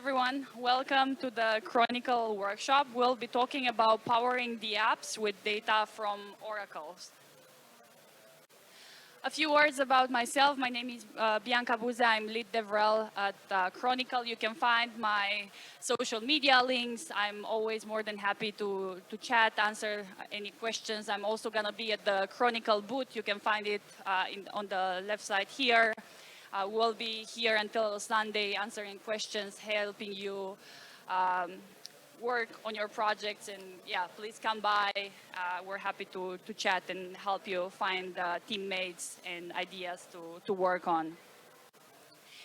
everyone. Welcome to the Chronicle Workshop. We'll be talking about powering the apps with data from Oracles. A few words about myself. My name is Bianca Buzea. I'm lead DevRel at Chronicle. You can find my social media links. I'm always more than happy to chat, answer any questions. I'm also going to be at the Chronicle booth. You can find it on the left side here. We'll be here until Sunday answering questions, helping you work on your projects. And yeah, please come by. We're happy to chat and help you find teammates and ideas to work on.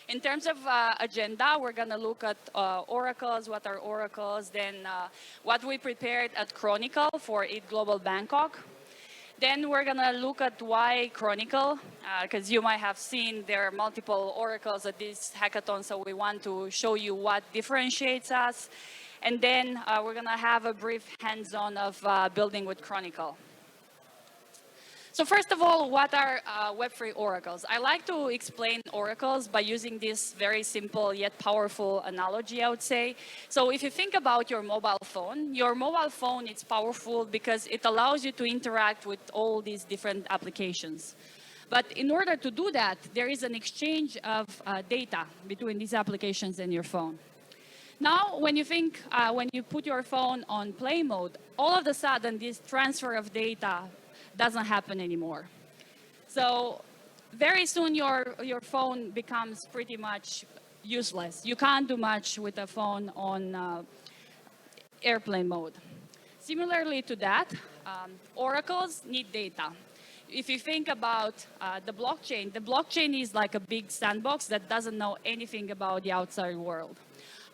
In terms of agenda, we're going to look at Oracles, what are Oracles, then what we prepared at Chronicle for ETHGlobal Bangkok. Then we're going to look at why Chronicle, because you might have seen there are multiple Oracles at this hackathon, so we want to show you what differentiates us. And then we're going to have a brief hands-on of building with Chronicle. So first of all, what are Web3 Oracles? I like to explain Oracles by using this very simple yet powerful analogy, I would say. So if you think about your mobile phone is powerful because it allows you to interact with all these different applications. But in order to do that, there is an exchange of data between these applications and your phone. Now, when you put your phone on play mode, all of a sudden this transfer of data doesn't happen anymore. So very soon your phone becomes pretty much useless. You can't do much with a phone on airplane mode. Similarly to that, Oracles need data. If you think about the blockchain is like a big sandbox that doesn't know anything about the outside world.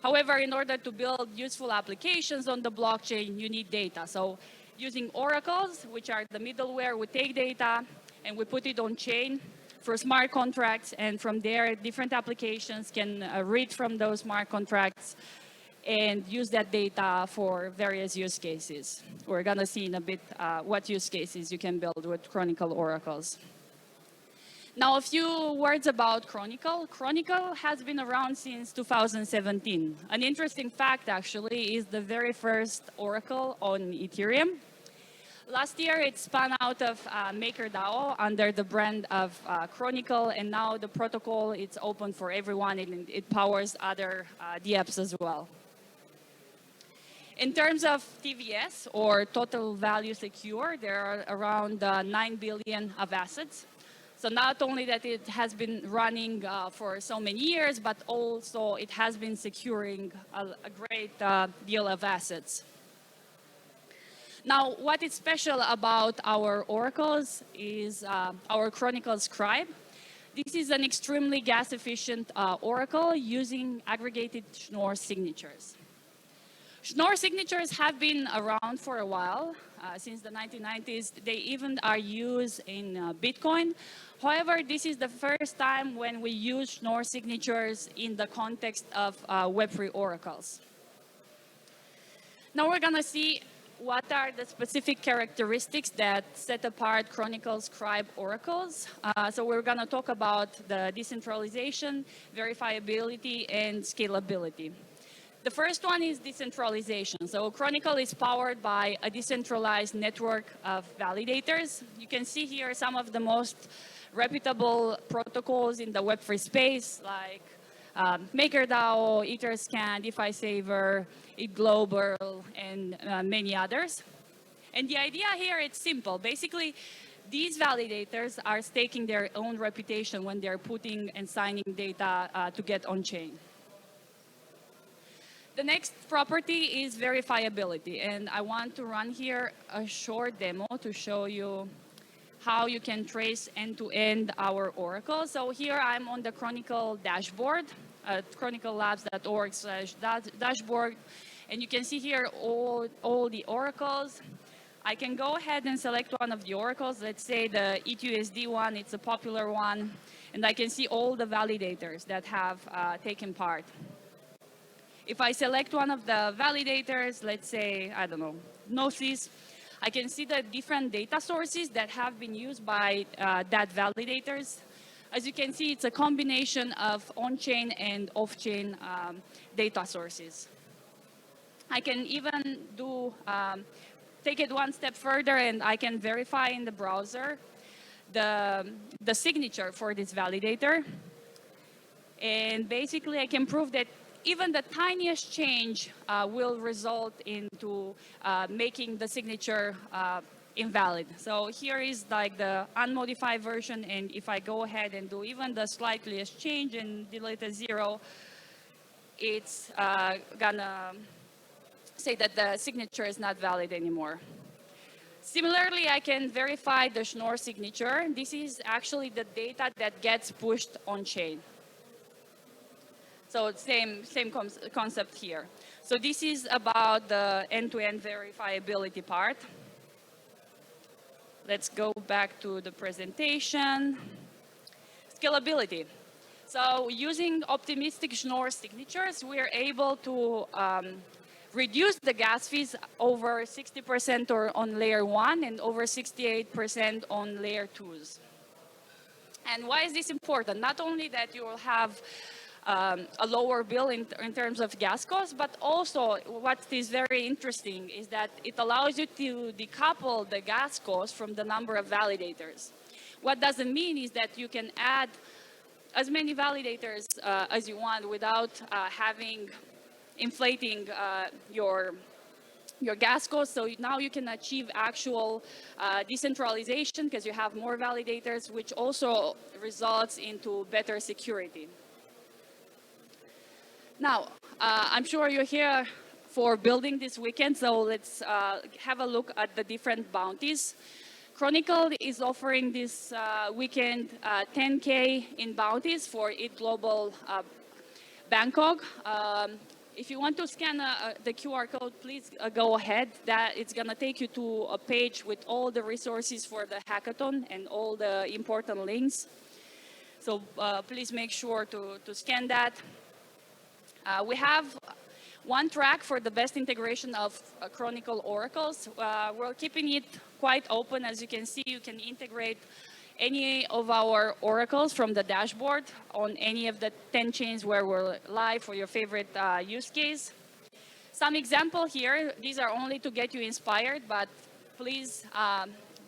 However, in order to build useful applications on the blockchain, you need data. So using Oracles, which are the middleware, we take data and we put it on chain for smart contracts. And from there, different applications can read from those smart contracts and use that data for various use cases. We're going to see in a bit what use cases you can build with Chronicle Oracles. Now, a few words about Chronicle. Chronicle has been around since 2017. An interesting fact, actually, is the very first Oracle on Ethereum. Last year, it spun out of MakerDAO under the brand of Chronicle, and now the protocol, it's open for everyone, and it powers other DApps as well. In terms of TVS, or Total Value Secure, there are around 9 billion of assets. So not only that it has been running for so many years, but also it has been securing a great deal of assets. Now, what is special about our Oracles is our Chronicle Scribe. This is an extremely gas-efficient Oracle using aggregated Schnorr signatures. Schnorr signatures have been around for a while, since the 1990s. They even are used in Bitcoin. However, this is the first time when we use Schnorr signatures in the context of Web3 Oracles. Now we're going to see what are the specific characteristics that set apart Chronicle Scribe Oracles. So we're going to talk about the decentralization, verifiability, and scalability. The first one is decentralization. So Chronicle is powered by a decentralized network of validators. You can see here some of the most reputable protocols in the Web3 space, like MakerDAO, Etherscan, DeFi Saver, ETHGlobal, and many others. And the idea here, it's simple. Basically, these validators are staking their own reputation when they're putting and signing data to get on-chain. The next property is verifiability, and I want to run here a short demo to show you how you can trace end-to-end our Oracle. So here I'm on the Chronicle dashboard at chroniclelabs.org/dashboard, and you can see here all the Oracles. I can go ahead and select one of the Oracles. Let's say the ETHUSD one, it's a popular one, and I can see all the validators that have taken part. If I select one of the validators, let's say, I don't know, Gnosis, I can see the different data sources that have been used by that validators. As you can see, it's a combination of on-chain and off-chain data sources. I can even take it one step further, and I can verify in the browser the signature for this validator. And basically, I can prove that even the tiniest change will result into making the signature invalid. So here is like the unmodified version, and if I go ahead and do even the slightest change and delete a 0, it's gonna say that the signature is not valid anymore. Similarly, I can verify the Schnorr signature. This is actually the data that gets pushed on chain. So same concept here. So this is about the end-to-end verifiability part. Let's go back to the presentation. Scalability. So using optimistic Schnorr signatures, we are able to reduce the gas fees over 60% on layer 1 and over 68% on layer 2s. And why is this important? Not only that you will have a lower bill in terms of gas costs, but also what is very interesting is that it allows you to decouple the gas cost from the number of validators. What doesn't mean is that you can add as many validators as you want without inflating your gas costs. So now you can achieve actual decentralization because you have more validators, which also results into better security. Now, I'm sure you're here for building this weekend, so let's have a look at the different bounties. Chronicle is offering this weekend 10K in bounties for ETHGlobal Bangkok. If you want to scan the QR code, please go ahead. It's going to take you to a page with all the resources for the hackathon and all the important links. So please make sure to scan that. We have one track for the best integration of Chronicle Oracles. We're keeping it quite open. As you can see, you can integrate any of our oracles from the dashboard on any of the 10 chains where we're live for your favorite use case. Some example here, these are only to get you inspired, but please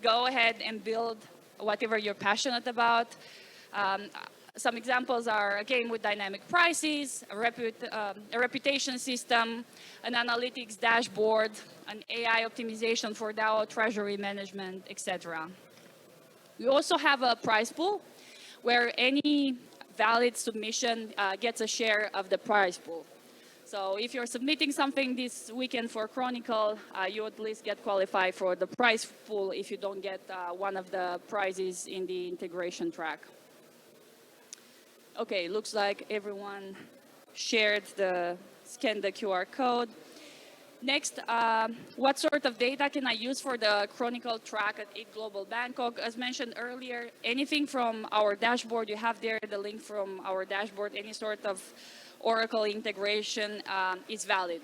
go ahead and build whatever you're passionate about. Some examples are a game with dynamic prices, a reputation system, an analytics dashboard, an AI optimization for DAO treasury management, etc. We also have a prize pool where any valid submission gets a share of the prize pool. So if you're submitting something this weekend for Chronicle, you at least get qualified for the prize pool if you don't get one of the prizes in the integration track. Okay, looks like everyone scanned the QR code. Next, what sort of data can I use for the Chronicle track at ETHGlobal Bangkok? As mentioned earlier, anything from our dashboard, you have there the link from our dashboard, any sort of Oracle integration is valid.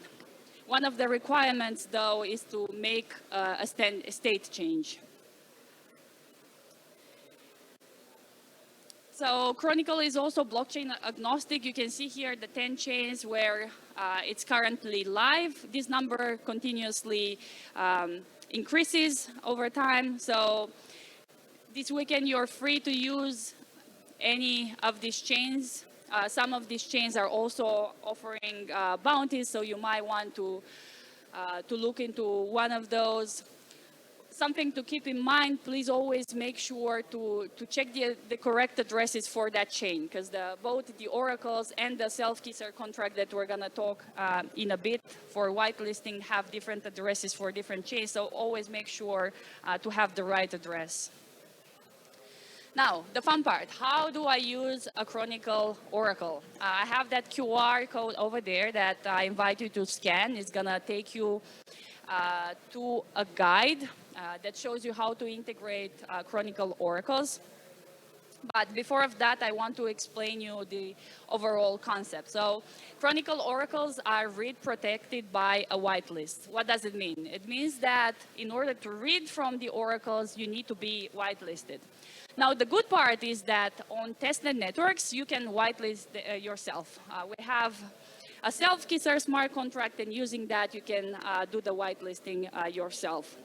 One of the requirements, though, is to make a state change. So Chronicle is also blockchain agnostic. You can see here the 10 chains where it's currently live. This number continuously increases over time. So this weekend, you're free to use any of these chains. Some of these chains are also offering bounties, so you might want to look into one of those. Something to keep in mind, please always make sure to check the correct addresses for that chain, because both the oracles and the self-kisser contract that we're going to talk in a bit for whitelisting have different addresses for different chains, so always make sure to have the right address. Now, the fun part, how do I use a Chronicle Oracle? I have that QR code over there that I invite you to scan. It's going to take you to a guide that shows you how to integrate Chronicle Oracles. But before of that, I want to explain you the overall concept. So Chronicle Oracles are read protected by a whitelist. What does it mean? It means that in order to read from the oracles, you need to be whitelisted. Now, the good part is that on testnet networks, you can whitelist yourself. We have a self-kisser smart contract, and using that, you can do the whitelisting yourself.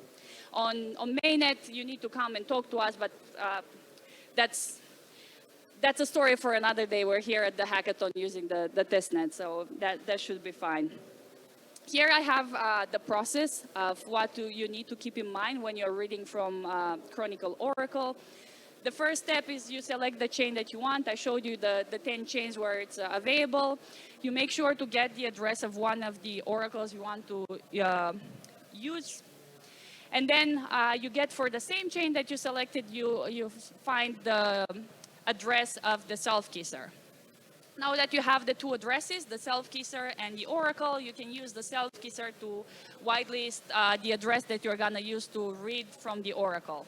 On mainnet, you need to come and talk to us, but that's a story for another day. We're here at the hackathon using the testnet, so that should be fine. Here I have the process of what you need to keep in mind when you're reading from Chronicle Oracle. The first step is you select the chain that you want. I showed you the 10 chains where it's available. You make sure to get the address of one of the oracles you want to use. And then you get for the same chain that you selected, you find the address of the self-kisser. Now that you have the two addresses, the self-kisser and the oracle, you can use the self-kisser to whitelist the address that you're going to use to read from the oracle.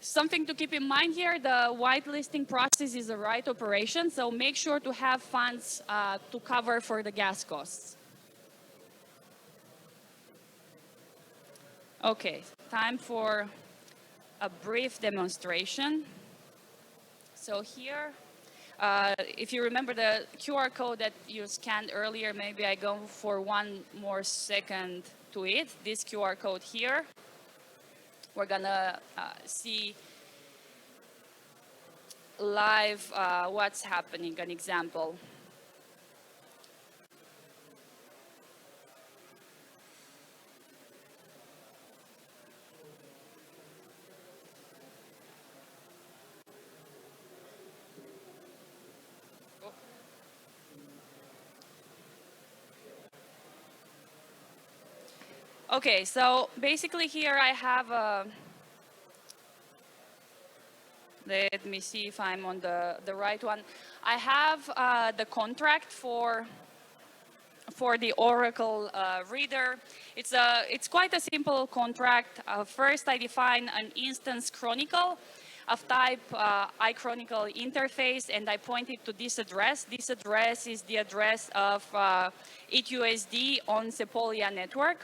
Something to keep in mind here, the whitelisting process is a right operation, so make sure to have funds to cover for the gas costs. Okay, time for a brief demonstration. So here, if you remember the QR code that you scanned earlier, maybe I go for one more second to it. This QR code here, we're gonna see live what's happening, an example. Okay, so basically here I have a, let me see if I'm on the right one. I have the contract for the Oracle reader. It's quite a simple contract. First, I define an instance Chronicle of type iChronicle interface, and I point it to this address. This address is the address of ETHUSD on Sepolia network.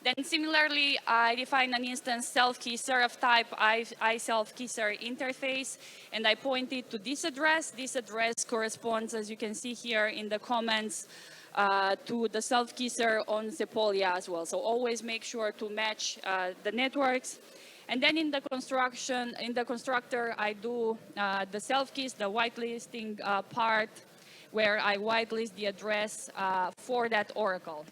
Then similarly, I define an instance self-kisser of type iSelfKisser interface, and I point it to this address. This address corresponds, as you can see here in the comments, to the self-kisser on Sepolia as well. So always make sure to match the networks. And then in the constructor, I do the self-kiss, the whitelisting part, where I whitelist the address for that oracle.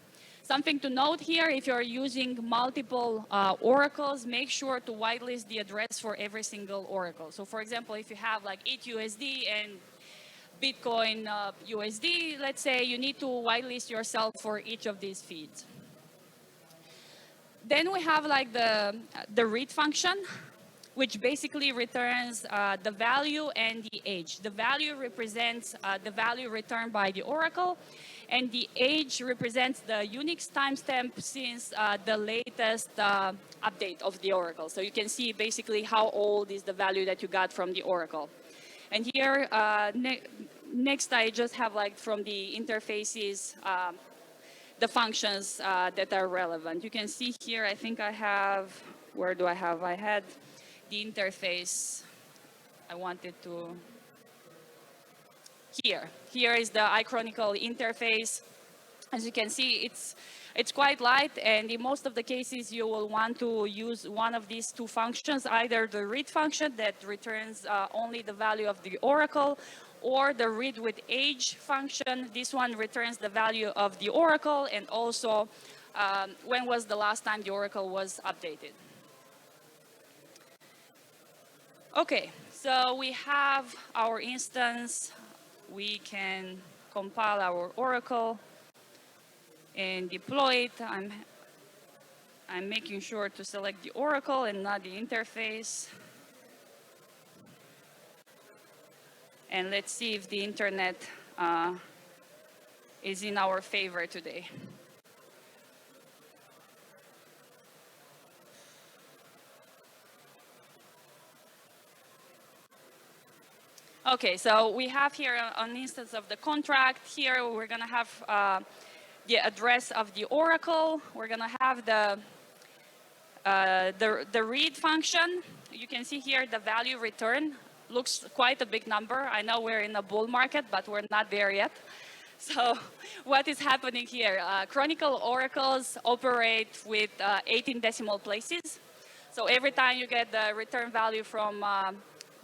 Something to note here, if you're using multiple oracles, make sure to whitelist the address for every single oracle. So for example, if you have like ETHUSD and Bitcoin USD, let's say, you need to whitelist yourself for each of these feeds. Then we have like the read function, which basically returns the value and the age. The value represents the value returned by the oracle, and the age represents the Unix timestamp since the latest update of the oracle. So you can see basically how old is the value that you got from the oracle. And here, next I just have like from the interfaces, the functions that are relevant. You can see here, I think I have, where do I have? I had the interface. I wanted to, here. Here is the iChronicle interface. As you can see, it's quite light, and in most of the cases, you will want to use one of these two functions, either the read function that returns only the value of the oracle, or the read with age function. This one returns the value of the oracle and also when was the last time the oracle was updated. Okay, so we have our instance. We can compile our oracle and deploy it. I'm making sure to select the oracle and not the interface. And let's see if the internet is in our favor today. Okay, so we have here an instance of the contract. Here we're going to have the address of the Oracle. We're going to have the read function. You can see here the value return looks quite a big number. I know we're in a bull market, but we're not there yet. So what is happening here? Chronicle Oracles operate with 18 decimal places. So every time you get the return value from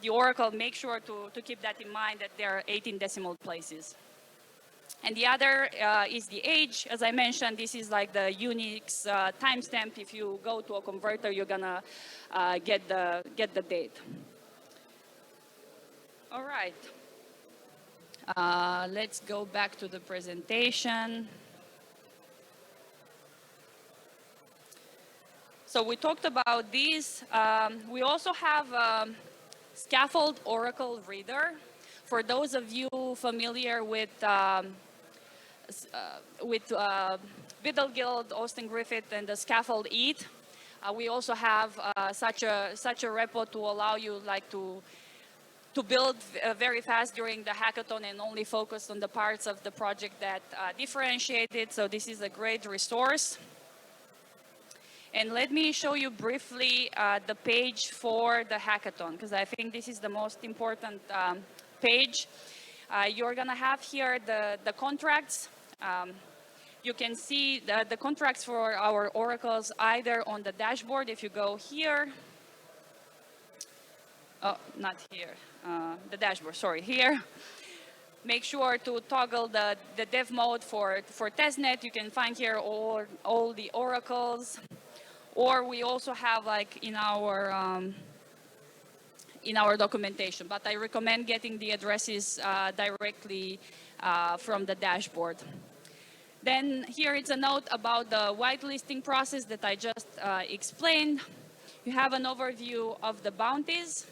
the Oracle, make sure to keep that in mind, that there are 18 decimal places. And the other is the age. As I mentioned, this is like the Unix timestamp. If you go to a converter, you're gonna get the date. All right. Let's go back to the presentation. So we talked about these. We also have Scaffold Oracle Reader. For those of you familiar with Biddle Guild, Austin Griffith, and the Scaffold ETH, we also have such a repo to allow you to build very fast during the hackathon and only focus on the parts of the project that differentiate it. So this is a great resource. And let me show you briefly the page for the hackathon, because I think this is the most important page. You're going to have here the contracts. You can see the contracts for our oracles either on the dashboard. If you go here, oh, not here, the dashboard, sorry, here. Make sure to toggle the dev mode for testnet. You can find here all the oracles. Or we also have like in our documentation, but I recommend getting the addresses directly from the dashboard. Then here it's a note about the whitelisting process that I just explained. You have an overview of the bounties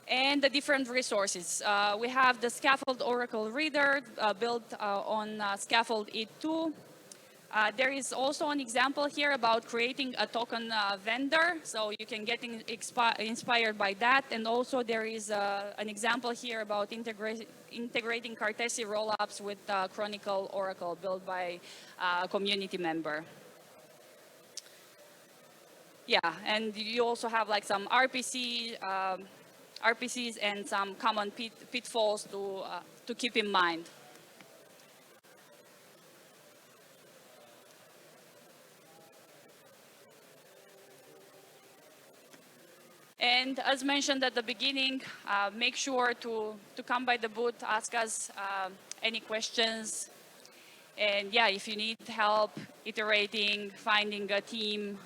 and the different resources. We have the Scaffold Oracle Reader built on Scaffold E2. There is also an example here about creating a token vendor, so you can get inspired by that. And also there is an example here about integrating Cartesi rollups with Chronicle Oracle built by a community member. Yeah, and you also have like some RPCs and some common pitfalls to keep in mind. And as mentioned at the beginning, make sure to come by the booth, ask us any questions. And yeah, if you need help iterating, finding a team,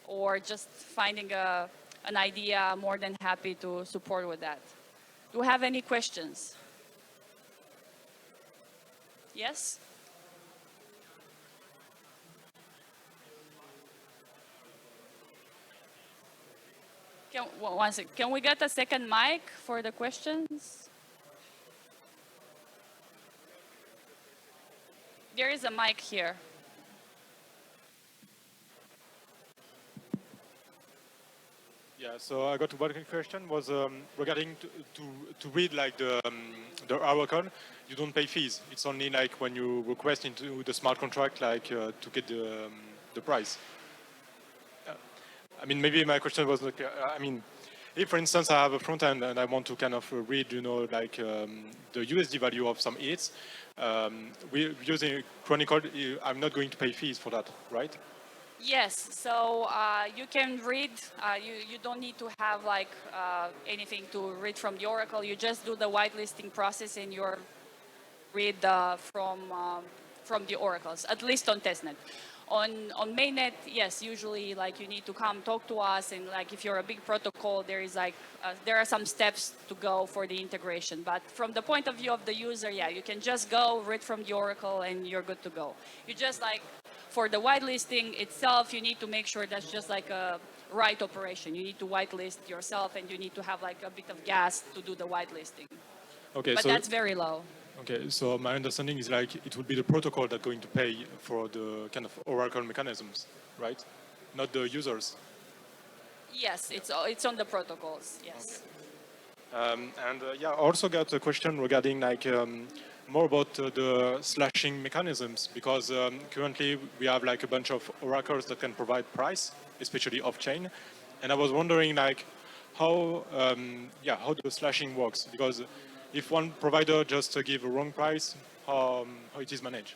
or just finding an idea, more than happy to support with that. Do you have any questions? Yes? One second. Can we get a second mic for the questions? There is a mic here. Yeah, so I got one question was regarding to read like the Oracle. You don't pay fees. It's only like when you request into the smart contract, like to get the price. I mean, maybe my question was like, I mean, if for instance I have a front end and I want to kind of read, you know, like the USD value of some ETHs, using Chronicle, I'm not going to pay fees for that, right? Yes, so you can read, you don't need to have like anything to read from the Oracle. You just do the whitelisting process and you read from the Oracles, at least on testnet. On mainnet, yes, usually like you need to come talk to us, and like if you're a big protocol, there is like there are some steps to go for the integration. But from the point of view of the user, yeah, you can just go read from the Oracle and you're good to go. You just like for the whitelisting itself, you need to make sure that's just like a right operation. You need to whitelist yourself, and you need to have like a bit of gas to do the whitelisting. Okay, but so that's very low. Okay, so my understanding is like it will be the protocol that's going to pay for the kind of Oracle mechanisms, right? Not the users. Yes, it's on the protocols. Yes. Okay. Yeah, I also got a question regarding like more about the slashing mechanisms, because currently we have like a bunch of oracles that can provide price, especially off-chain, and I was wondering like how how the slashing works, because if one provider just give a wrong price, how it is managed.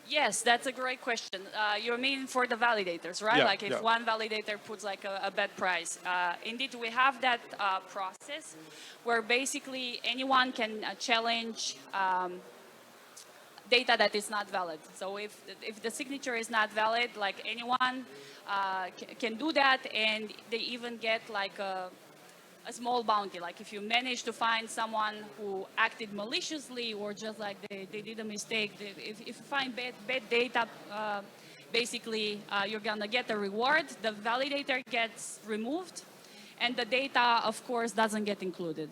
Yes, that's a great question. You mean for the validators, right? Yeah, Like if one validator puts like a bad price. Indeed, we have that process where basically anyone can challenge data that is not valid. So if the signature is not valid, like anyone can do that, and they even get like a small bounty. Like if you manage to find someone who acted maliciously or just like they did a mistake, if you find bad data, basically you're gonna get a reward. The validator gets removed, and the data, of course, doesn't get included.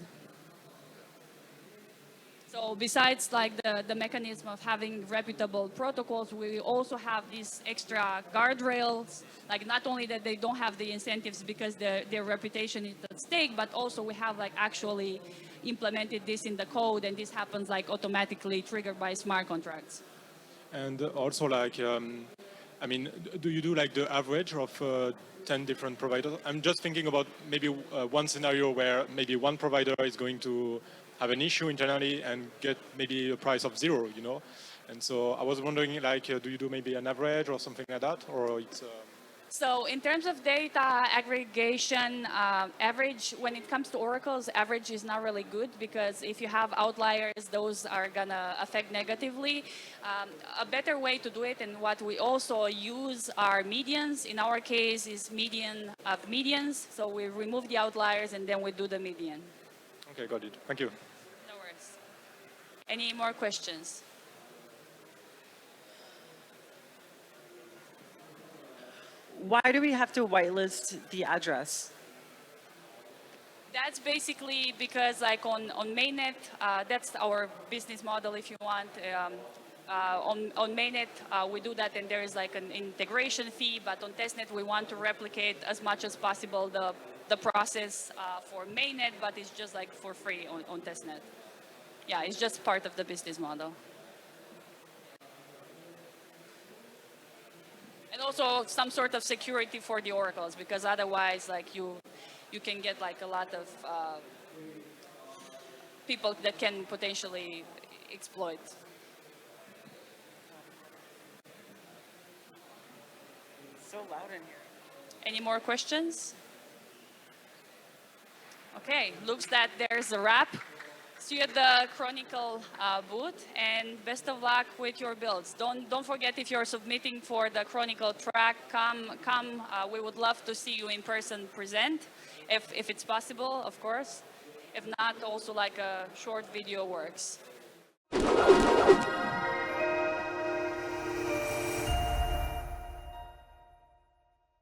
So besides like the mechanism of having reputable protocols, we also have these extra guardrails, like not only that they don't have the incentives because their reputation is at stake, but also we have like actually implemented this in the code, and this happens like automatically triggered by smart contracts. And also like, I mean, do you do like the average of 10 different providers? I'm just thinking about maybe one scenario where maybe one provider is going to have an issue internally and get maybe a price of 0, you know? And so I was wondering, like, do you do maybe an average or something like that, or it's... So in terms of data aggregation, average, when it comes to oracles, average is not really good, because if you have outliers, those are gonna affect negatively. A better way to do it, and what we also use, are medians. In our case is median of medians. So we remove the outliers and then we do the median. Okay, got it. Thank you. No worries. Any more questions? Why do we have to whitelist the address? That's basically because like on mainnet, that's our business model if you want. On mainnet, we do that, and there is like an integration fee, but on testnet we want to replicate as much as possible the process for mainnet, but it's just like for free on testnet. Yeah, it's just part of the business model. And also some sort of security for the oracles, because otherwise like you can get like a lot of people that can potentially exploit. It's so loud in here. Any more questions? Okay, looks that there's a wrap. See you at the Chronicle booth, and best of luck with your builds. Don't forget, if you're submitting for the Chronicle track, come. We would love to see you in person present, if it's possible, of course. If not, also like a short video works.